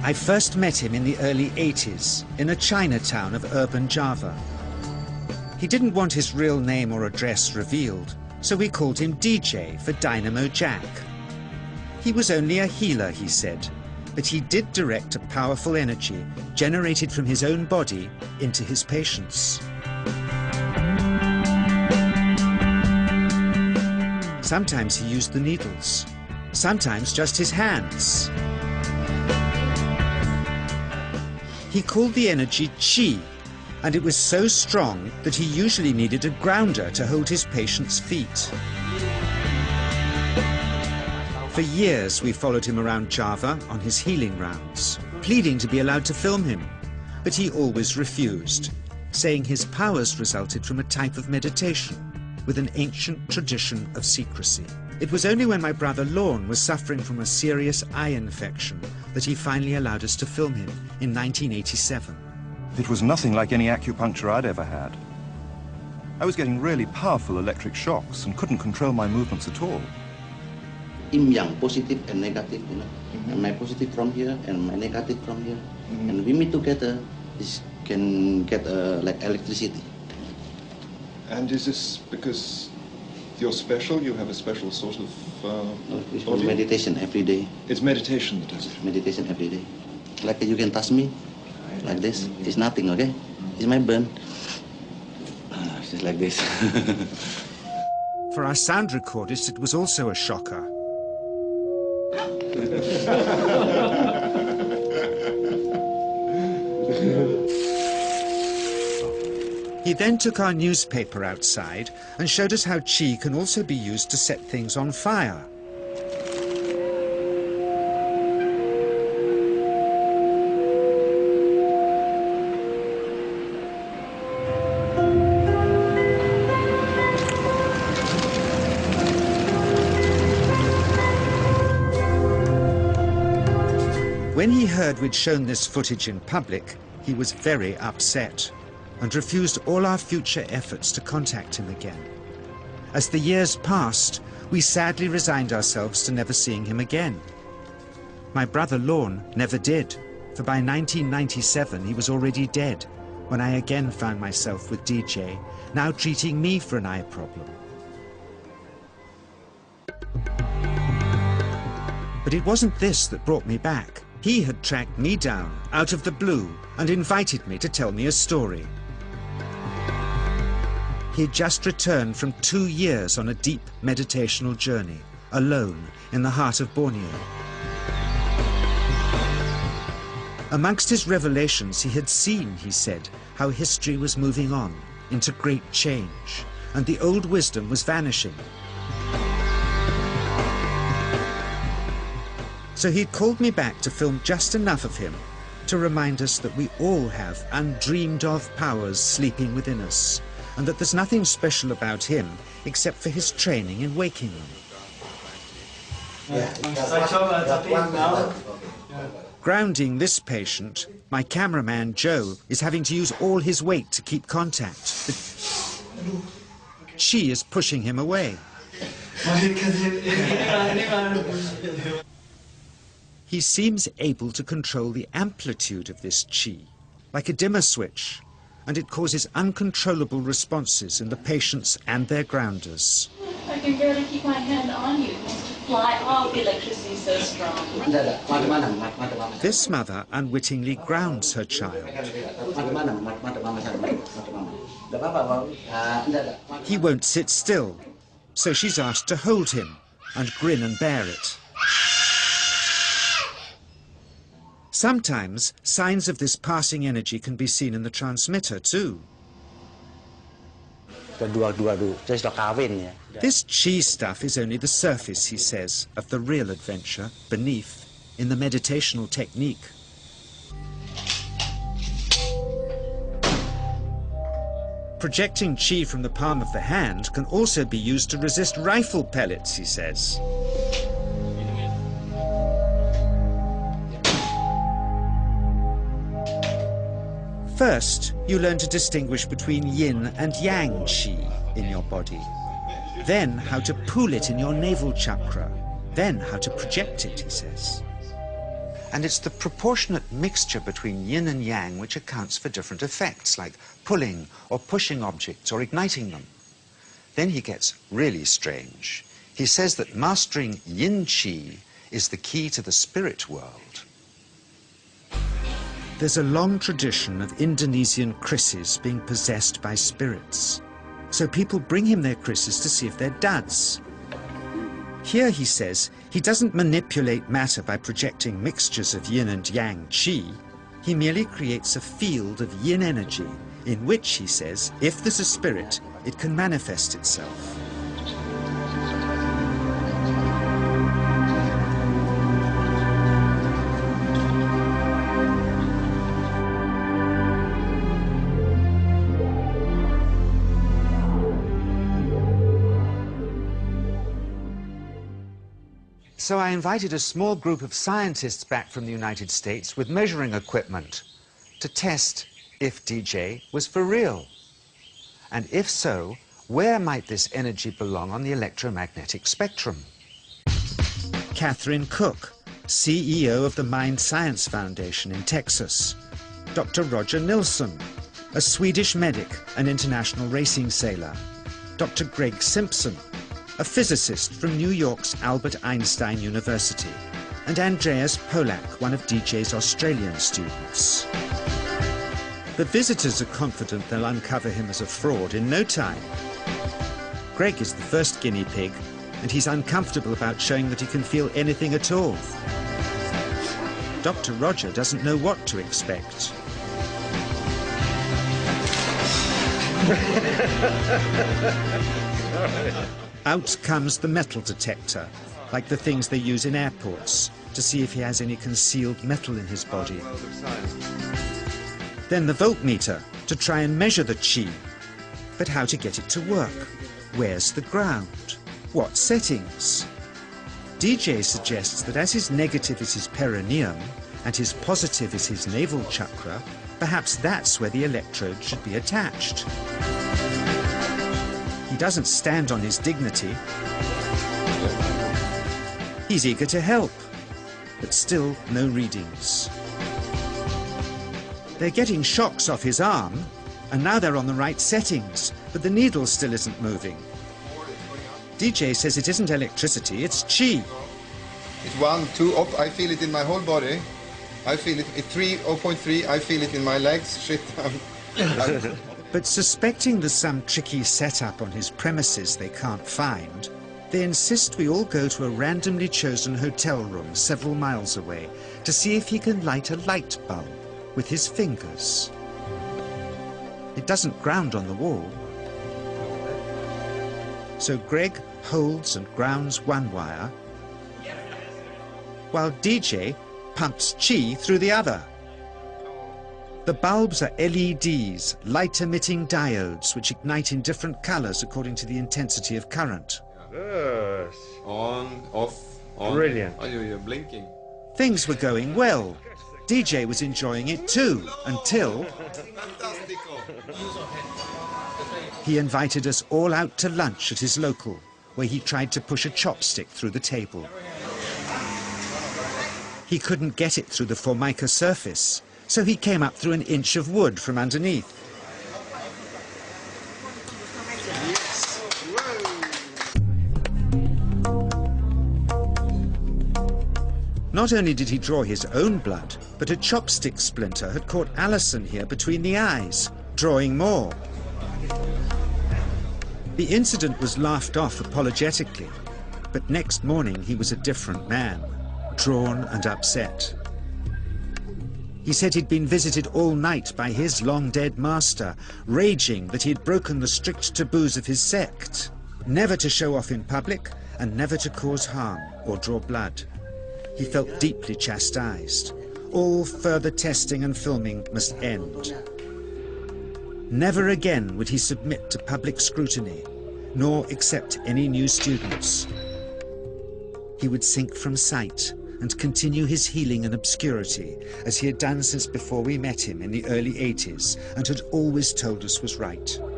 I first met him in the early 80s in a Chinatown of urban Java. He didn't want his real name or address revealed, so we called him DJ for Dynamo Jack. He was only a healer, he said, but he did direct a powerful energy generated from his own body into his patients. Sometimes he used the needles, sometimes just his hands. He called the energy Qi, and it was so strong that he usually needed a grounder to hold his patients' feet. For years we followed him around Java on his healing rounds, pleading to be allowed to film him, but he always refused, saying his powers resulted from a type of meditation with an ancient tradition of secrecy. It was only when my brother Lorne was suffering from a serious eye infection that he finally allowed us to film him in 1987. It was nothing like any acupuncture I'd ever had. I was getting really powerful electric shocks and couldn't control my movements at all. Yin yang, positive and negative, you know. And my positive from here and my negative from here. And we meet together, this can get like electricity. And is this because you're special? You have a special sort of it's meditation every day. It's meditation that does it? Meditation every day. Like you can touch me, like this. It's nothing, okay? It's my burn. Just like this. For our sound recordist, it was also a shocker. He then took our newspaper outside and showed us how Qi can also be used to set things on fire. When he heard we'd shown this footage in public, he was very upset and refused all our future efforts to contact him again. As the years passed, we sadly resigned ourselves to never seeing him again. My brother Lorne never did, for by 1997 he was already dead, when I again found myself with DJ, now treating me for an eye problem. But it wasn't this that brought me back. He had tracked me down out of the blue and invited me to tell me a story. He'd just returned from 2 years on a deep meditational journey, alone in the heart of Borneo. Amongst his revelations, he had seen, he said, how history was moving on into great change, and the old wisdom was vanishing. So he'd called me back to film just enough of him to remind us that we all have undreamed of powers sleeping within us, and that there's nothing special about him except for his training in waking them. Grounding this patient, my cameraman Joe is having to use all his weight to keep contact. But Qi is pushing him away. He seems able to control the amplitude of this Qi, like a dimmer switch, and it causes uncontrollable responses in the patients and their grounders. I can barely keep my hand on you. It wants to fly off. The electricity is so strong. This mother unwittingly grounds her child. He won't sit still, so she's asked to hold him and grin and bear it. Sometimes, signs of this passing energy can be seen in the transmitter too. This Qi stuff is only the surface, he says, of the real adventure beneath, in the meditational technique. Projecting Qi from the palm of the hand can also be used to resist rifle pellets, he says. First, you learn to distinguish between yin and yang Qi in your body. Then how to pool it in your navel chakra. Then how to project it, he says. And it's the proportionate mixture between yin and yang which accounts for different effects, like pulling or pushing objects or igniting them. Then he gets really strange. He says that mastering yin qi is the key to the spirit world. There's a long tradition of Indonesian krisis being possessed by spirits. So people bring him their krisis to see if they're duds. Here, he says, he doesn't manipulate matter by projecting mixtures of yin and yang qi. He merely creates a field of yin energy in which, he says, if there's a spirit, it can manifest itself. So I invited a small group of scientists back from the United States with measuring equipment to test if DJ was for real. And if so, where might this energy belong on the electromagnetic spectrum? Catherine Cook, CEO of the Mind Science Foundation in Texas. Dr. Roger Nilsson, a Swedish medic and international racing sailor. Dr. Greg Simpson, a physicist from New York's Albert Einstein University, and Andreas Polak, one of DJ's Australian students. The visitors are confident they'll uncover him as a fraud in no time. Greg is the first guinea pig, and he's uncomfortable about showing that he can feel anything at all. Dr. Roger doesn't know what to expect. Out comes the metal detector, like the things they use in airports, to see if he has any concealed metal in his body. Then the voltmeter, to try and measure the qi. But how to get it to work? Where's the ground? What settings? DJ suggests that as his negative is his perineum, and his positive is his navel chakra, perhaps that's where the electrode should be attached. He doesn't stand on his dignity. He's eager to help, but still no readings. They're getting shocks off his arm, and now they're on the right settings, but the needle still isn't moving. DJ says it isn't electricity, it's qi. It's 1, 2, up, I feel it in my whole body. I feel it at 3, 0.3, I feel it in my legs, shit. But suspecting there's some tricky setup on his premises they can't find, they insist we all go to a randomly chosen hotel room several miles away to see if he can light a light bulb with his fingers. It doesn't ground on the wall. So Greg holds and grounds one wire, while DJ pumps qi through the other. The bulbs are LEDs, light-emitting diodes, which ignite in different colors according to the intensity of current. Yes. On, off, on. Brilliant. Oh, you're blinking. Things were going well. DJ was enjoying it too, until he invited us all out to lunch at his local, where he tried to push a chopstick through the table. He couldn't get it through the formica surface, so he came up through an inch of wood from underneath. Not only did he draw his own blood, but a chopstick splinter had caught Alison here between the eyes, drawing more. The incident was laughed off apologetically, but next morning he was a different man, drawn and upset. He said he'd been visited all night by his long-dead master, raging that he had broken the strict taboos of his sect, never to show off in public and never to cause harm or draw blood. He felt deeply chastised. All further testing and filming must end. Never again would he submit to public scrutiny, nor accept any new students. He would sink from sight and continue his healing in obscurity, as he had done since before we met him in the early 80s and had always told us was right.